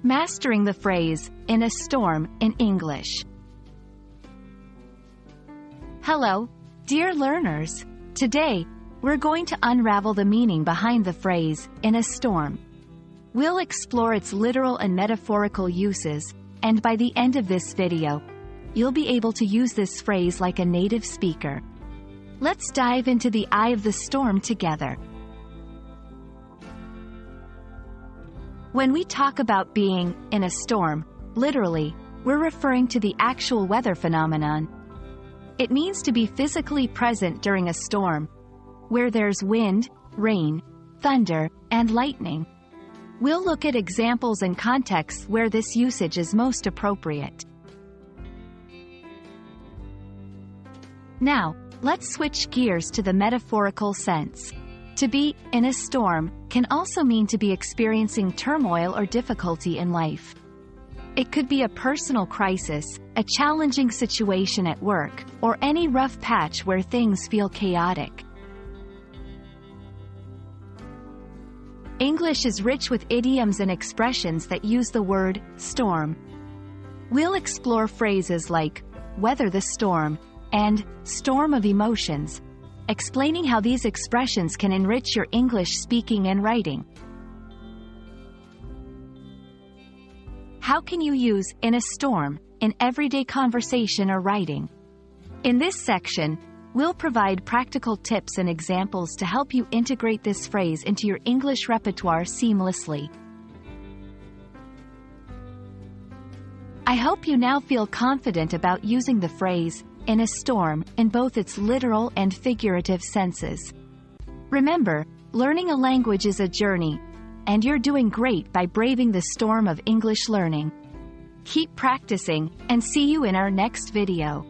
Mastering the phrase, in a storm, in English. Hello, dear learners. Today, we're going to unravel the meaning behind the phrase, in a storm. We'll explore its literal and metaphorical uses, and by the end of this video, you'll be able to use this phrase like a native speaker. Let's dive into the eye of the storm together. When we talk about being in a storm, literally, we're referring to the actual weather phenomenon. It means to be physically present during a storm, where there's wind, rain, thunder, and lightning. We'll look at examples and contexts where this usage is most appropriate. Now, let's switch gears to the metaphorical sense. To be in a storm can also mean to be experiencing turmoil or difficulty in life. It could be a personal crisis, a challenging situation at work, or any rough patch where things feel chaotic. English is rich with idioms and expressions that use the word storm. We'll explore phrases like weather the storm and storm of emotions, explaining how these expressions can enrich your English speaking and writing. How can you use in a storm in everyday conversation or writing? In this section, we'll provide practical tips and examples to help you integrate this phrase into your English repertoire seamlessly. I hope you now feel confident about using the phrase in a storm in both its literal and figurative senses. Remember, learning a language is a journey, and you're doing great by braving the storm of English learning. Keep practicing, and see you in our next video.